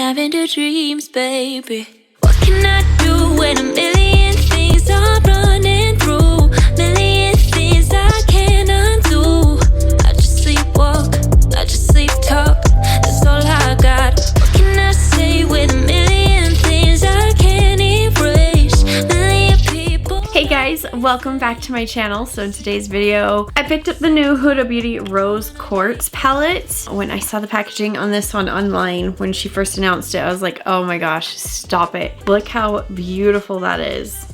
lavender dreams, baby. What can I do when a million things are running through? Million things I can't undo. I just sleepwalk, I just sleep talk. That's all I got. What can I say with a million things I can't erase? Million people. Hey guys, welcome back to my channel. So in today's video, I picked up the new Huda Beauty Rose Quartz palette. When I saw the packaging on this one online, when she first announced it, I was like, oh my gosh, stop it. Look how beautiful that is.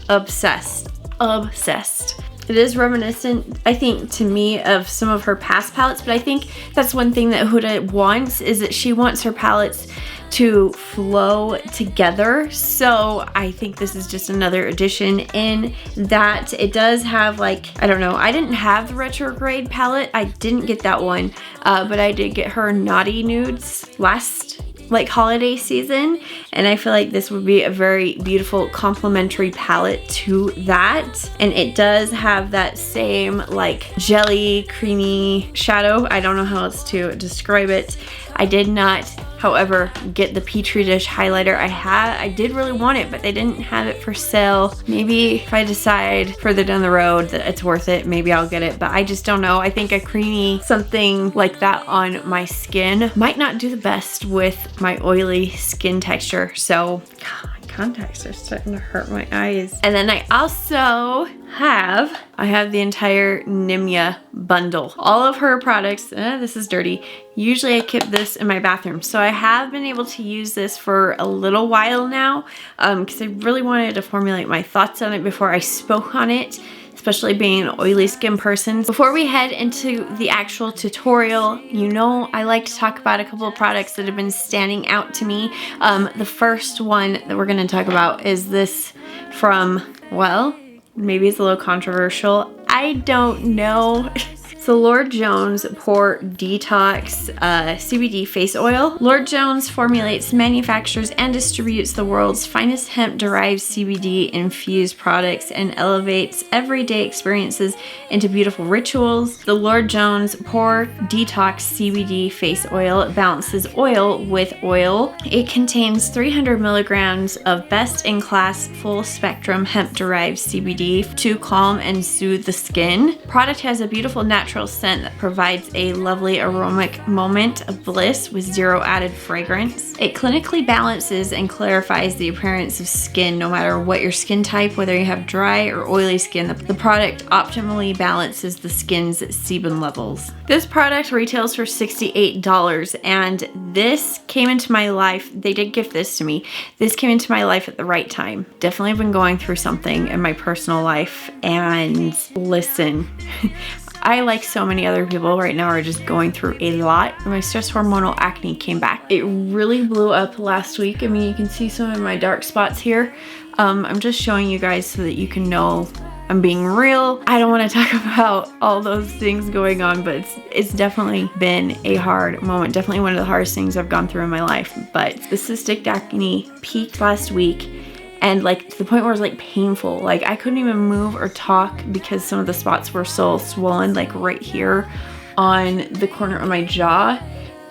Obsessed, obsessed. It is reminiscent, I think, to me of some of her past palettes, but I think that's one thing that Huda wants, is that she wants her palettes to flow together. So I think this is just another addition in that. It does have, like, I don't know, I didn't have the retrograde palette. I didn't get that one, but I did get her Naughty Nudes last holiday season, and I feel like this would be a very beautiful complementary palette to that. And it does have that same like jelly creamy shadow. I don't know how else to describe it. I did not, however, get the Petri dish highlighter. I did really want it, but they didn't have it for sale. Maybe if I decide further down the road that it's worth it, maybe I'll get it, but I just don't know. I think a creamy something like that on my skin might not do the best with my oily skin texture. So, God, my contacts are starting to hurt my eyes. And then I also have the entire Nimya bundle. All of her products. This is dirty. Usually I keep this in my bathroom. So I have been able to use this for a little while now because I really wanted to formulate my thoughts on it before I spoke on it, especially being an oily skin person. Before we head into the actual tutorial, you know I like to talk about a couple of products that have been standing out to me. The first one that we're going to talk about is this from, well, maybe it's a little controversial. I don't know. It's the Lord Jones Pore Detox CBD Face Oil. Lord Jones formulates, manufactures, and distributes the world's finest hemp-derived CBD infused products and elevates everyday experiences into beautiful rituals. The Lord Jones Pore Detox CBD Face Oil balances oil with oil. It contains 300 milligrams of best-in-class full-spectrum hemp-derived CBD to calm and soothe the skin. Product has a beautiful natural scent that provides a lovely aromatic moment of bliss with zero added fragrance. It clinically balances and clarifies the appearance of skin no matter what your skin type, whether you have dry or oily skin. The product optimally balances the skin's sebum levels. This product retails for $68, and this came into my life. They did gift this to me. This came into my life at the right time. Definitely been going through something in my personal life, and listen, I, like so many other people right now, are just going through a lot. My stress hormonal acne came back. It really blew up last week. I mean, you can see some of my dark spots here. I'm just showing you guys so that you can know I'm being real. I don't want to talk about all those things going on, but it's definitely been a hard moment. Definitely one of the hardest things I've gone through in my life. But the cystic acne peaked last week, and like to the point where it was like painful. Like I couldn't even move or talk because some of the spots were so swollen, like right here on the corner of my jaw.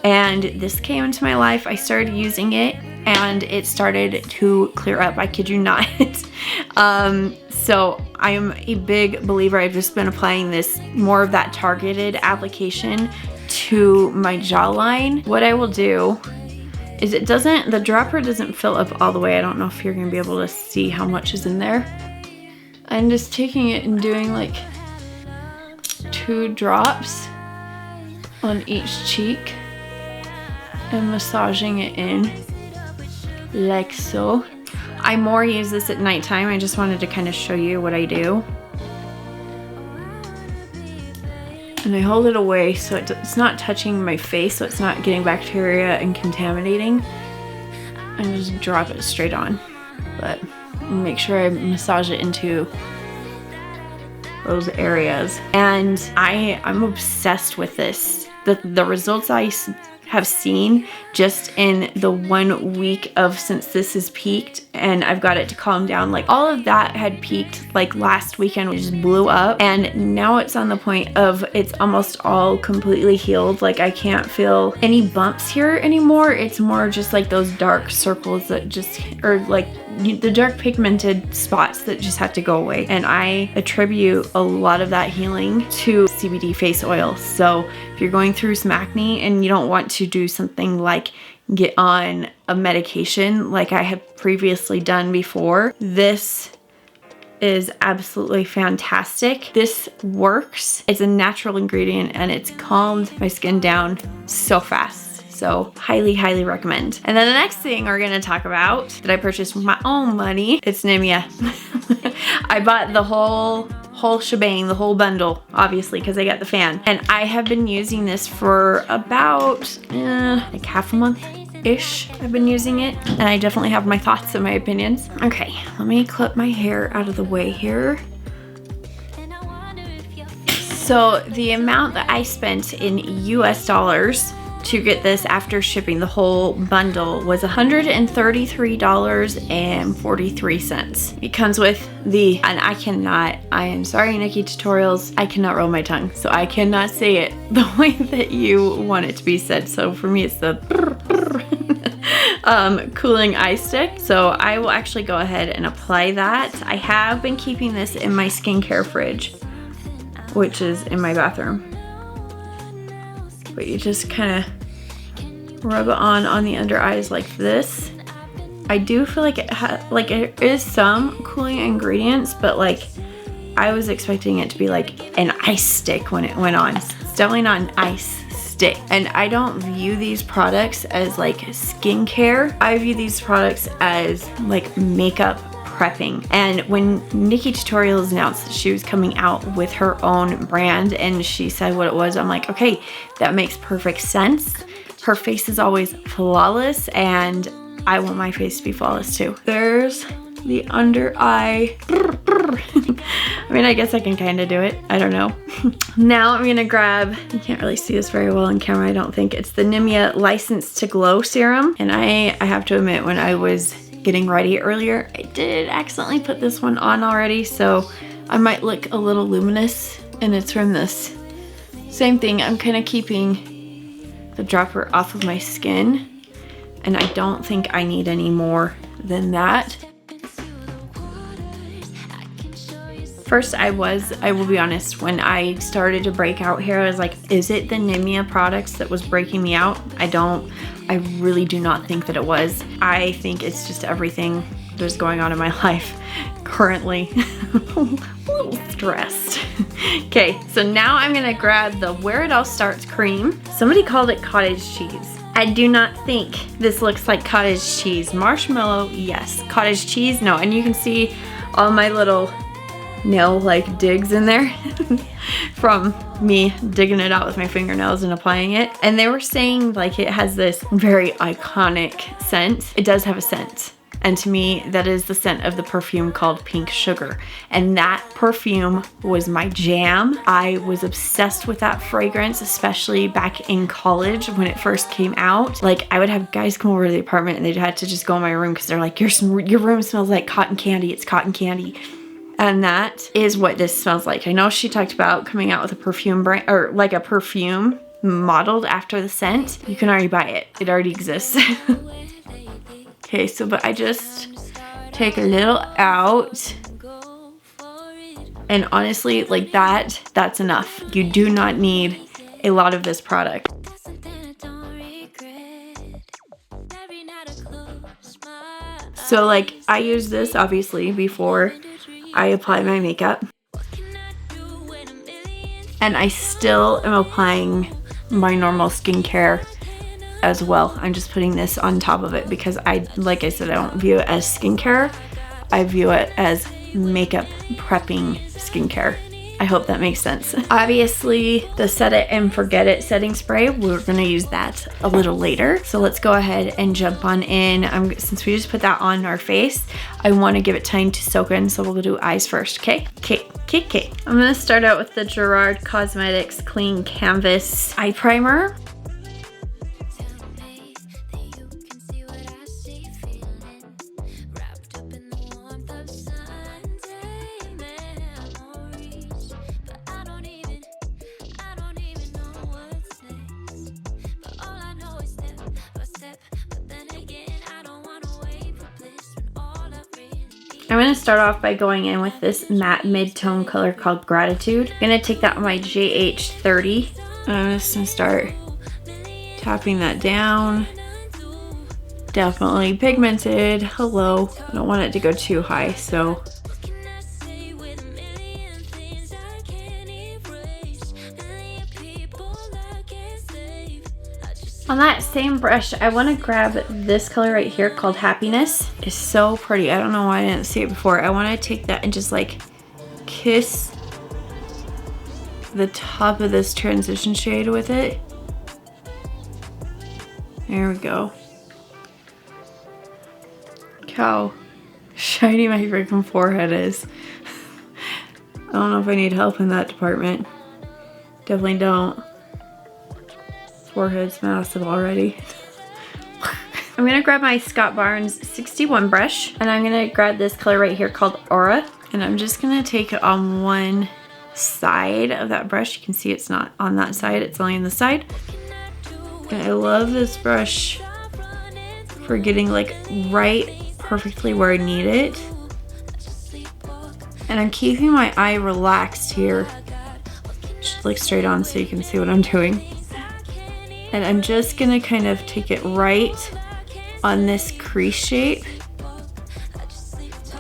And this came into my life. I started using it and it started to clear up. I kid you not. So I'm a big believer. I've just been applying this, more of that targeted application to my jawline. What I will do is the dropper doesn't fill up all the way. I don't know if you're gonna be able to see how much is in there. I'm just taking it and doing like 2 drops on each cheek and massaging it in like so. I more use this at nighttime. I just wanted to kind of show you what I do. And I hold it away so it's not touching my face, so it's not getting bacteria and contaminating. And just drop it straight on. But make sure I massage it into those areas. And I'm obsessed with this. The results I have seen just in the 1 week of since this has peaked and I've got it to calm down. Like all of that had peaked like last weekend, which just blew up, and now it's on the point of it's almost all completely healed. Like I can't feel any bumps here anymore. It's more just like those dark circles that just, or like the dark pigmented spots that just have to go away. And I attribute a lot of that healing to CBD face oil. So if you're going through some acne and you don't want to do something like get on a medication like I have previously done before, this is absolutely fantastic. This works. It's a natural ingredient and it's calmed my skin down so fast. So highly, highly recommend. And then the next thing we're gonna talk about that I purchased with my own money, it's Nimya. I bought the whole shebang, the whole bundle, obviously, because I got the fan. And I have been using this for about like half a month-ish. I've been using it, and I definitely have my thoughts and my opinions. Okay, let me clip my hair out of the way here. So the amount that I spent in US dollars to get this after shipping the whole bundle was $133.43. It comes with the, and I am sorry Nikki Tutorials, I cannot roll my tongue, so I cannot say it the way that you want it to be said. So for me it's the cooling eye stick. So I will actually go ahead and apply that. I have been keeping this in my skincare fridge, which is in my bathroom. But you just kind of rub it on the under eyes like this. I do feel like it is some cooling ingredients, but like I was expecting it to be like an ice stick when it went on. It's definitely not an ice stick. And I don't view these products as like skincare. I view these products as like makeup prepping. And when Nikki Tutorials announced that she was coming out with her own brand and she said what it was, I'm like, okay, that makes perfect sense. Her face is always flawless and I want my face to be flawless too. There's the under eye. I mean, I guess I can kind of do it. I don't know. Now I'm gonna grab, you can't really see this very well on camera, I don't think. It's the Nimya License to Glow Serum. And I have to admit, when I was getting ready earlier, I did accidentally put this one on already, so I might look a little luminous, and it's from this. Same thing, I'm kind of keeping the dropper off of my skin, and I don't think I need any more than that. First, I will be honest, when I started to break out here, I was like, is it the Nimya products that was breaking me out? I really do not think that it was. I think it's just everything that's going on in my life currently. A little stressed. Okay, so now I'm gonna grab the Where It All Starts cream. Somebody called it cottage cheese. I do not think this looks like cottage cheese. Marshmallow, yes. Cottage cheese, no. And you can see all my little nail like digs in there from me digging it out with my fingernails and applying it. And they were saying like it has this very iconic scent. It does have a scent. And to me, that is the scent of the perfume called Pink Sugar. And that perfume was my jam. I was obsessed with that fragrance, especially back in college when it first came out. Like I would have guys come over to the apartment and they'd have to just go in my room because they're like, your room smells like cotton candy. It's cotton candy. And that is what this smells like. I know she talked about coming out with a perfume brand, or like a perfume modeled after the scent. You can already buy it. It already exists. Okay, so but I just take a little out. And honestly, like that's enough. You do not need a lot of this product. So like I use this obviously before I apply my makeup. And I still am applying my normal skincare as well. I'm just putting this on top of it because like I said, I don't view it as skincare. I view it as makeup prepping skincare. I hope that makes sense. Obviously, the Set It and Forget It setting spray, we're gonna use that a little later. So let's go ahead and jump on in. Since we just put that on our face, I wanna give it time to soak in, so we'll do eyes first, okay? Okay. I'm gonna start out with the Jouer Cosmetics Clean Canvas Eye Primer. I'm going to start off by going in with this matte mid-tone color called Gratitude. I'm going to take that on my JH30. And I'm just going to start tapping that down. Definitely pigmented. Hello. I don't want it to go too high, so. On that same brush, I want to grab this color right here called Happiness. It's so pretty. I don't know why I didn't see it before. I want to take that and just like kiss the top of this transition shade with it. There we go. Look how shiny my freaking forehead is. I don't know if I need help in that department. Definitely don't. Forehead's massive already. I'm gonna grab my Scott Barnes 61 brush and I'm gonna grab this color right here called Aura, and I'm just gonna take it on one side of that brush. You can see it's not on that side, it's only on the side. And I love this brush for getting like right perfectly where I need it. And I'm keeping my eye relaxed here. Just like straight on so you can see what I'm doing. And I'm just gonna kind of take it right on this crease shape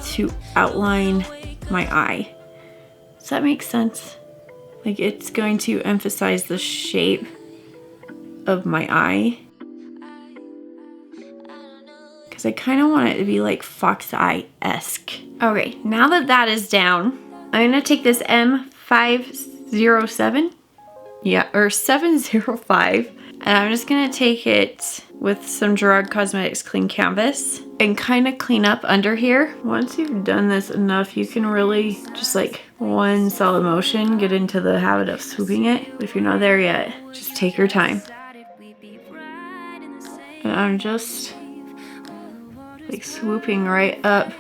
to outline my eye. Does that make sense? Like it's going to emphasize the shape of my eye. Because I kind of want it to be like fox eye-esque. Okay, now that that is down, I'm gonna take this M507, yeah, or 705. And I'm just gonna take it with some Jouer Cosmetics clean canvas and kind of clean up under here. Once you've done this enough, you can really just like one solid motion get into the habit of swooping it. But if you're not there yet, just take your time. And I'm just like swooping right up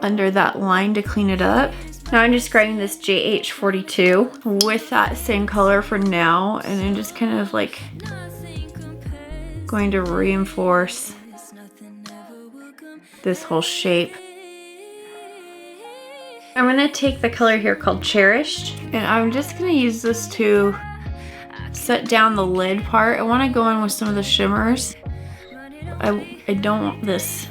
under that line to clean it up. Now I'm just grabbing this JH42 with that same color for now, and I'm just kind of like going to reinforce this whole shape. I'm gonna take the color here called Cherished, and I'm just gonna use this to set down the lid part. I want to go in with some of the shimmers. I don't want this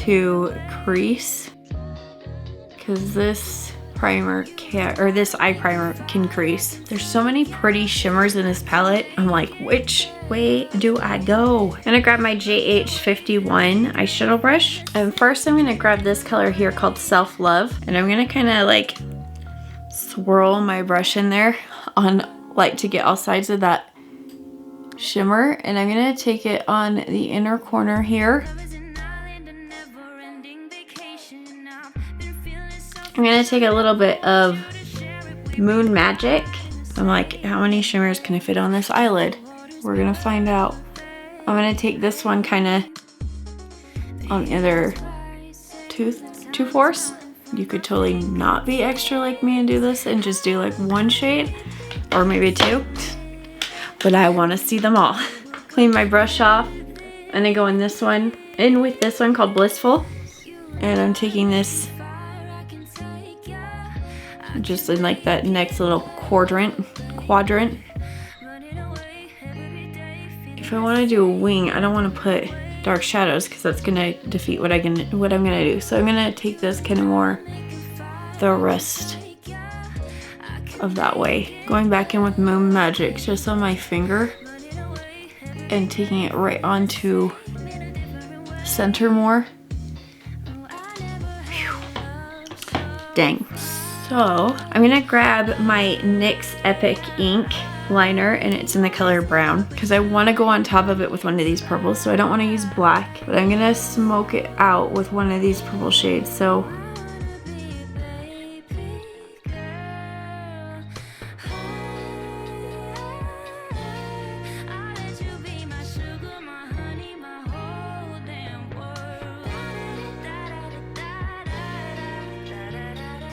to crease, because this primer can't, or this eye primer can crease. There's so many pretty shimmers in this palette. I'm like, which way do I go? I'm gonna grab my JH51 eyeshadow brush. And first I'm gonna grab this color here called Self Love. And I'm gonna kind of like swirl my brush in there on like to get all sides of that shimmer. And I'm gonna take it on the inner corner here. I'm gonna take a little bit of Moon Magic. I'm like, how many shimmers can I fit on this eyelid? We're gonna find out. I'm gonna take this one kind of on the other 2/4. You could totally not be extra like me and do this and just do like one shade or maybe two. But I wanna see them all. Clean my brush off. And I go in this one, in with this one called Blissful. And I'm taking this just in like that next little quadrant. If I want to do a wing, I don't want to put dark shadows because that's gonna defeat what I'm gonna do. So I'm gonna take this kind of more the rest of that way. Going back in with Moon Magic just on my finger and taking it right onto center more. Whew. Dang. So I'm gonna grab my NYX Epic Ink liner, and it's in the color brown because I want to go on top of it with one of these purples, so I don't want to use black, but I'm gonna smoke it out with one of these purple shades. So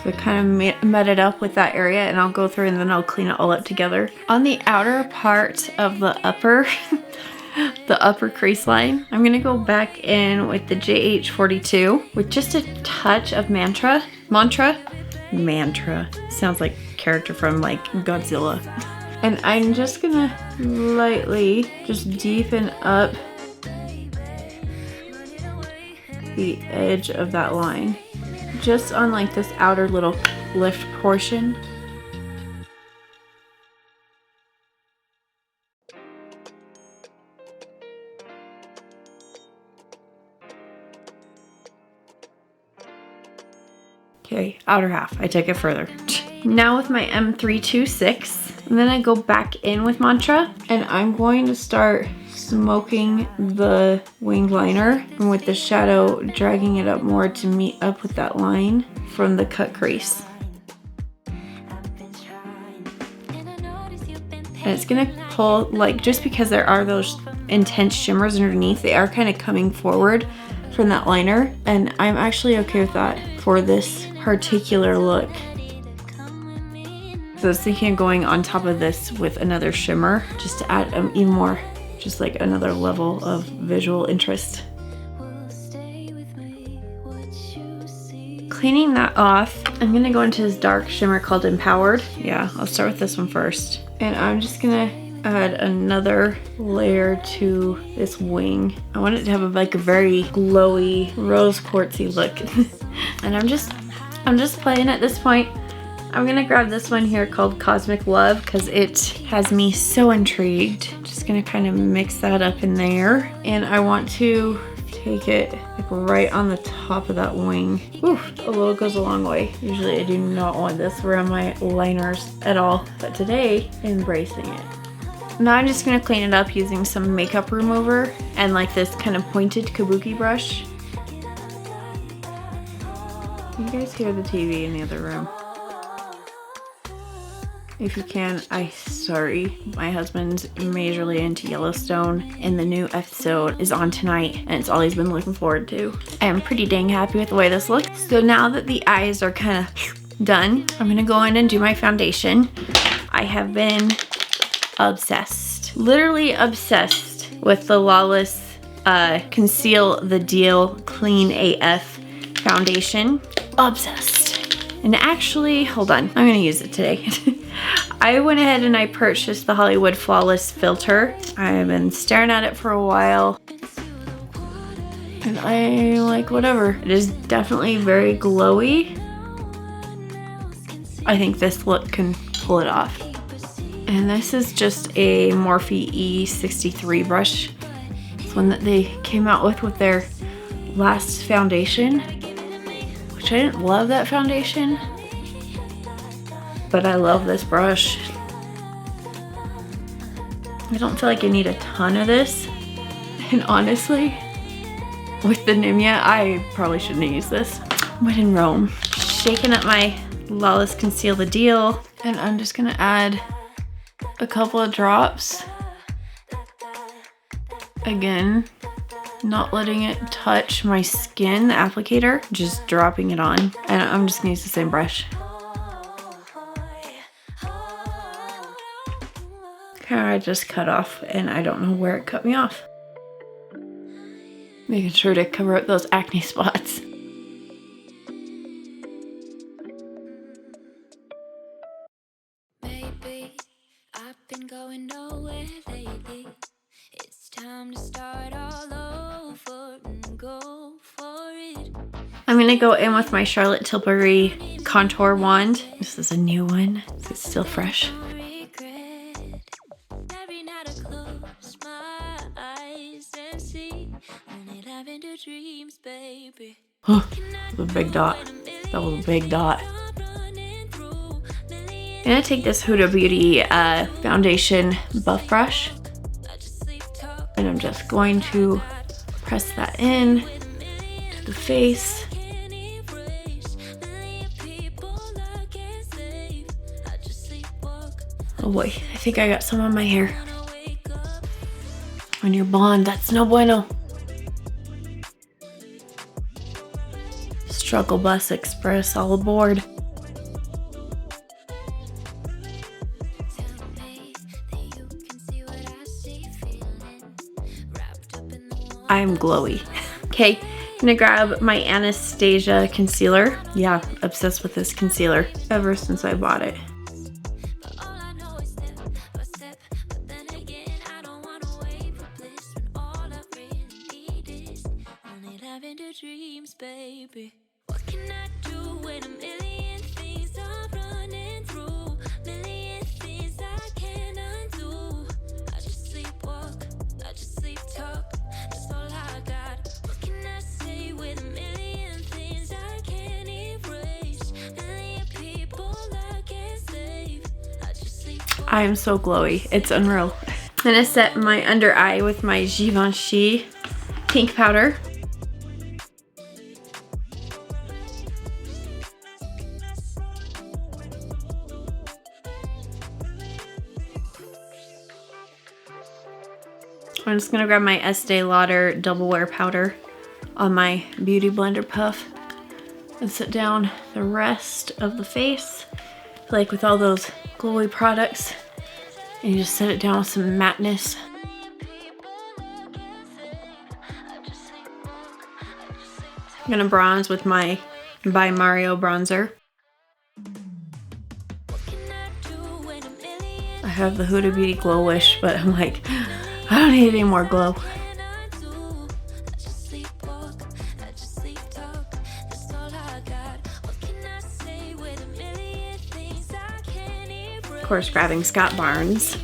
I kind of met it up with that area, and I'll go through and then I'll clean it all up together. On the outer part of the upper, the upper crease line. I'm gonna go back in with the JH42 with just a touch of Mantra. Sounds like a character from like Godzilla. And I'm just gonna lightly just deepen up the edge of that line. Just on like this outer little lift portion. Okay, outer half, I take it further. Now with my M326, I'm gonna go back in with Mantra, and I'm going to start smoking the wing liner, and with the shadow dragging it up more to meet up with that line from the cut crease. And it's gonna pull, like, just because there are those intense shimmers underneath, they are kind of coming forward from that liner, and I'm actually okay with that for this particular look. So I was thinking of going on top of this with another shimmer just to add even more, just like another level of visual interest. Cleaning that off, I'm gonna go into this dark shimmer called Empowered. Yeah, I'll start with this one first. And I'm just gonna add another layer to this wing. I want it to have like a very glowy, rose quartzy look. And I'm just playing at this point. I'm gonna grab this one here called Cosmic Love because it has me so intrigued. Just gonna kind of mix that up in there. And I want to take it like right on the top of that wing. Oof, a little goes a long way. Usually I do not want this around my liners at all, but today, embracing it. Now I'm just gonna clean it up using some makeup remover and like this kind of pointed kabuki brush. You guys hear the TV in the other room. If you can, sorry. My husband's majorly into Yellowstone and the new episode is on tonight and it's all he's been looking forward to. I am pretty dang happy with the way this looks. So now that the eyes are kind of done, I'm gonna go in and do my foundation. I have been obsessed, literally obsessed with the Lawless Conceal the Deal Clean AF foundation. Obsessed. And actually, hold on, I'm gonna use it today. I went ahead and I purchased the Hollywood Flawless filter. I've been staring at it for a while. And I like whatever. It is definitely very glowy. I think this look can pull it off. And this is just a Morphe E63 brush. It's one that they came out with their last foundation. Which I didn't love that foundation. But I love this brush. I don't feel like I need a ton of this. And honestly, with the Nimya, I probably shouldn't have used this. When in Rome. Shaking up my Lawless Conceal the Deal. And I'm just gonna add a couple of drops. Again, not letting it touch my skin, the applicator, just dropping it on. And I'm just gonna use the same brush. I just cut off and I don't know where it cut me off. Making sure to cover up those acne spots. Maybe I've been going nowhere lately. It's time to start all over and go for it. I'm gonna go in with my Charlotte Tilbury contour wand. This is a new one, so it's still fresh. Dreams, baby. Oh, the big dot. That was a big dot. I'm gonna take this Huda Beauty foundation buff brush. And I'm just going to press that in to the face. Oh boy, I think I got some on my hair. When you're blonde, that's no bueno. Struggle Bus Express all aboard. I'm glowy. Okay, I'm gonna grab my Anastasia concealer. Yeah, obsessed with this concealer ever since I bought it. Dreams, baby. What can I do when a million things are running through? Million things I can't undo. I just sleepwalk, I just sleep talk. That's all I got. What can I say with a million things I can't erase? Million people I can't save. I just sleepwalk. I am so glowy. It's unreal. I'm gonna set my under eye with my Givenchy pink powder. I'm just gonna grab my Estee Lauder Double Wear powder on my Beauty Blender puff and set down the rest of the face. Like with all those glowy products, and you just set it down with some matteness. I'm gonna bronze with my By Mario bronzer. I have the Huda Beauty Glow Wish, but I'm like, I don't need any more glow. Of course, grabbing Scott Barnes.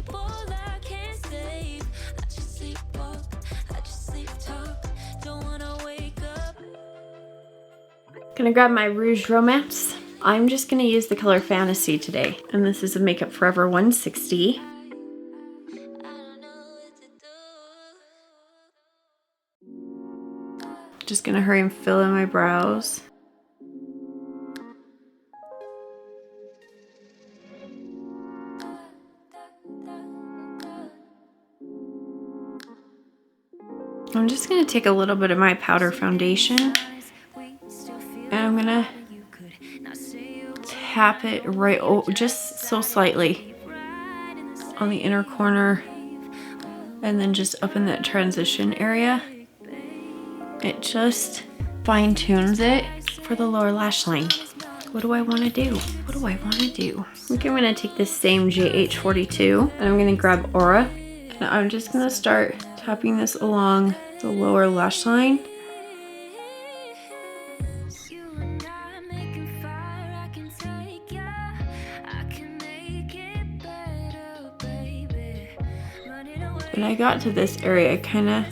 Gonna grab my Rouge Romance. I'm just gonna use the color Fantasy today, and this is a Makeup Forever 160. Just gonna hurry and fill in my brows. I'm just gonna take a little bit of my powder foundation, and I'm gonna tap it right, just so slightly on the inner corner, and then just up in that transition area. It just fine tunes it for the lower lash line. What do I want to do? What do I want to do? I think I'm going to take this same JH42 and I'm going to grab Aura. And I'm just going to start tapping this along the lower lash line. When I got to this area, I kind of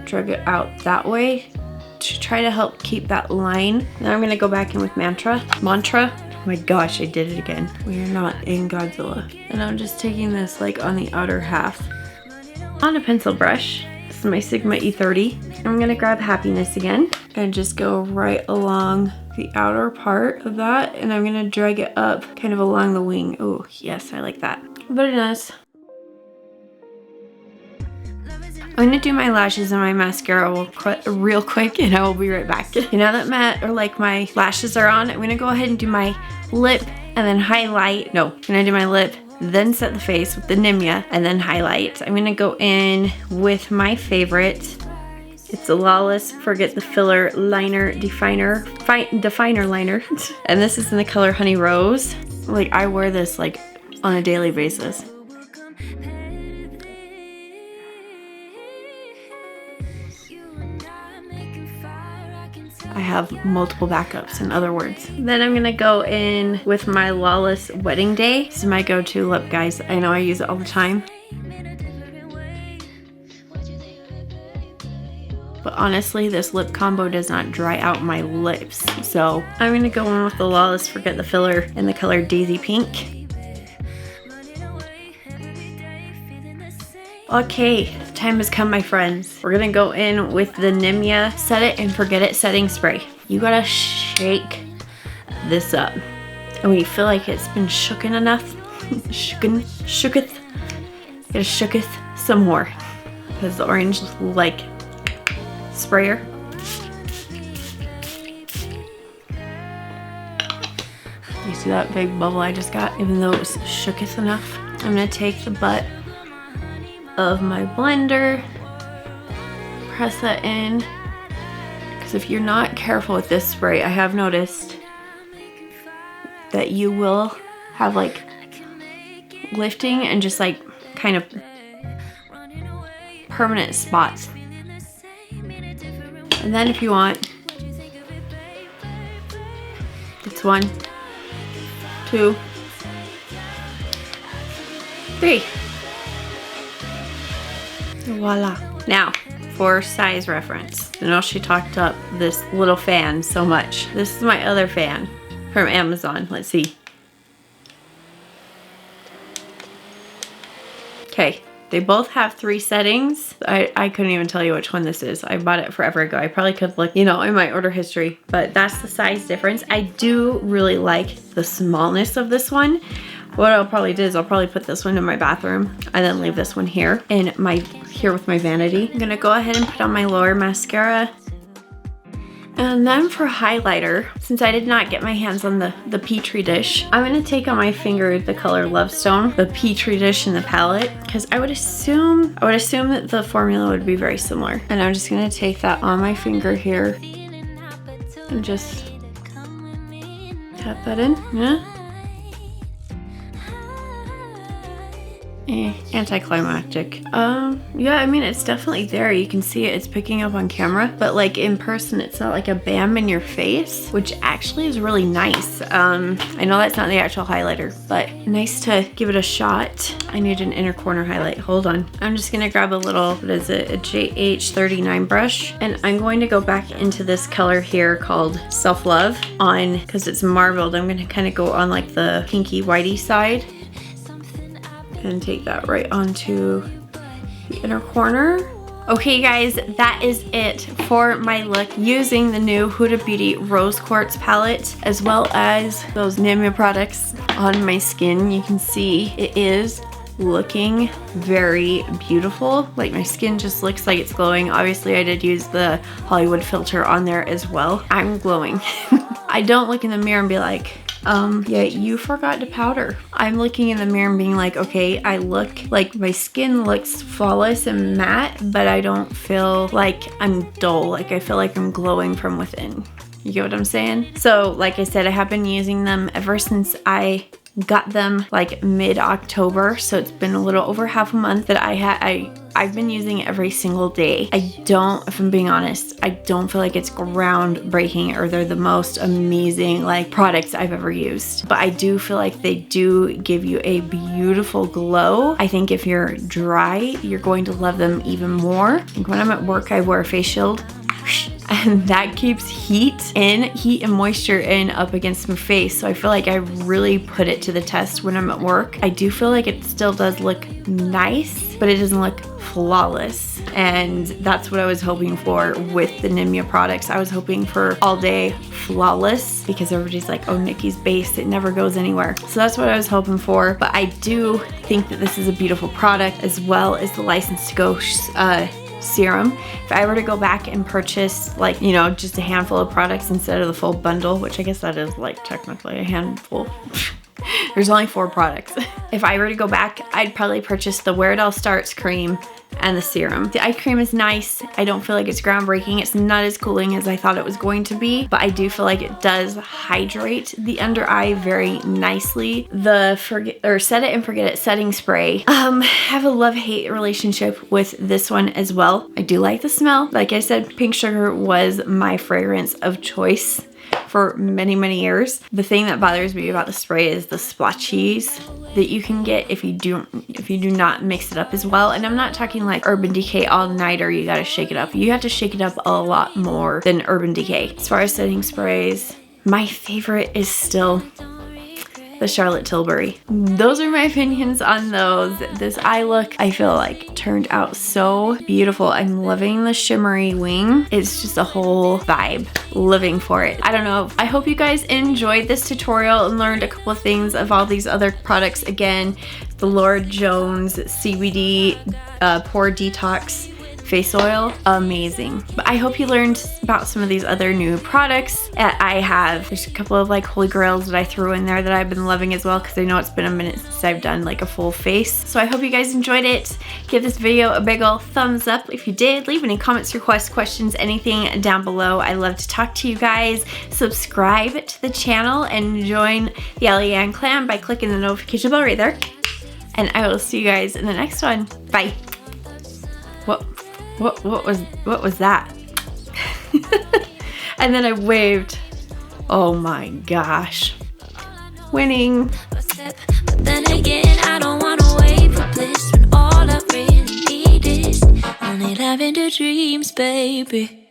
drag it out that way to try to help keep that line. Now I'm gonna go back in with Mantra. Oh my gosh, I did it again. We are not in Godzilla. And I'm just taking this like on the outer half. On a pencil brush, this is my Sigma E30. I'm gonna grab Happiness again and just go right along the outer part of that, and I'm gonna drag it up kind of along the wing. Oh yes, I like that. Very nice. I'm gonna do my lashes and my mascara real quick, and I will be right back. Now that my lashes are on, I'm gonna go ahead and do my lip and then highlight. No, I'm gonna do my lip, then set the face with the Nimya and then highlight. I'm gonna go in with my favorite. It's a Lawless Forget the Filler Liner Definer Liner. And this is in the color Honey Rose. Like, I wear this like on a daily basis. I have multiple backups, in other words. Then I'm gonna go in with my Lawless Wedding Day. This is my go-to lip, guys. I know I use it all the time. But honestly, this lip combo does not dry out my lips. So I'm gonna go in with the Lawless Forget the Filler in the color Daisy Pink. Okay, time has come, my friends. We're gonna go in with the Nimya Set It and Forget It setting spray. You gotta shake this up. And when you feel like it's been shooken enough, shooketh, gotta shooketh some more. Because the orange like sprayer. You see that big bubble I just got? Even though it was shooketh enough. I'm gonna take the butt of my blender press that in. Because if you're not careful with this spray, I have noticed that you will have like lifting and just like kind of permanent spots. And then if you want, it's 1, 2, 3. Voila. Now, for size reference, I know she talked up this little fan so much. This is my other fan from Amazon. Let's see. Okay, they both have 3 settings. I couldn't even tell you which one this is. I bought it forever ago. I probably could look, you know, in my order history, but that's the size difference. I do really like the smallness of this one. What I'll probably do is I'll probably put this one in my bathroom and then leave this one here with my vanity. I'm gonna go ahead and put on my lower mascara. And then for highlighter, since I did not get my hands on the Petri dish, I'm gonna take on my finger the color Lovestone, the Petri dish in the palette, because I would assume that the formula would be very similar. And I'm just gonna take that on my finger here and just tap that in. Yeah. Anticlimactic. Yeah, I mean, it's definitely there. You can see it. It's picking up on camera, but like in person, it's not like a bam in your face, which actually is really nice. I know that's not the actual highlighter, but nice to give it a shot. I need an inner corner highlight. Hold on. I'm just gonna grab a little, what is it, a JH39 brush, and I'm going to go back into this color here called Self Love on, because it's marbled. I'm gonna kind of go on like the pinky whitey side and take that right onto the inner corner. Okay guys, that is it for my look using the new Huda Beauty Rose Quartz palette, as well as those Nimya products on my skin. You can see it is looking very beautiful. Like my skin just looks like it's glowing. Obviously I did use the Hollywood filter on there as well. I'm glowing. I don't look in the mirror and be like, yeah, you forgot to powder. I'm looking in the mirror and being like, okay, I look like my skin looks flawless and matte, but I don't feel like I'm dull. Like I feel like I'm glowing from within. You get what I'm saying? So like I said, I have been using them ever since I got them like mid-October. So it's been a little over half a month that I've been using it every single day. If I'm being honest, I don't feel like it's groundbreaking or they're the most amazing like products I've ever used. But I do feel like they do give you a beautiful glow. I think if you're dry, you're going to love them even more. Like when I'm at work, I wear a face shield. And that keeps heat and moisture in up against my face. So I feel like I really put it to the test when I'm at work. I do feel like it still does look nice, but it doesn't look flawless. And that's what I was hoping for with the Nimya products. I was hoping for all day flawless, because everybody's like, oh, Nikki's base, it never goes anywhere. So that's what I was hoping for. But I do think that this is a beautiful product, as well as the License to Go serum. If I were to go back and purchase like, you know, just a handful of products instead of the full bundle, which I guess that is like technically a handful. There's only 4 products. If I were to go back, I'd probably purchase the Where It All Starts cream and the serum. The eye cream is nice. I don't feel like it's groundbreaking. It's not as cooling as I thought it was going to be, but I do feel like it does hydrate the under eye very nicely. The Set It and Forget It setting spray. I have a love-hate relationship with this one as well. I do like the smell. Like I said, Pink Sugar was my fragrance of choice for many, many years. The thing that bothers me about the spray is the splotchies that you can get if you do not mix it up as well. And I'm not talking like Urban Decay all nighter, you gotta shake it up. You have to shake it up a lot more than Urban Decay. As far as setting sprays, my favorite is still the Charlotte Tilbury. Those are my opinions on those. This eye look, I feel like turned out so beautiful. I'm loving the shimmery wing. It's just a whole vibe. Living for it. I don't know. I hope you guys enjoyed this tutorial and learned a couple of things of all these other products. Again, the Jones CBD Pore Detox face oil, amazing. But I hope you learned about some of these other new products that I have. There's a couple of like holy grails that I threw in there that I've been loving as well, because I know it's been a minute since I've done like a full face. So I hope you guys enjoyed it. Give this video a big ol' thumbs up if you did. Leave any comments, requests, questions, anything down below. I love to talk to you guys. Subscribe to the channel and join the Allie Ann clan by clicking the notification bell right there. And I will see you guys in the next one. Bye. What was that? And then I waved. Oh my gosh. Winning. But then again, I don't wanna wait for bliss when all I really need is only lavender dreams, baby.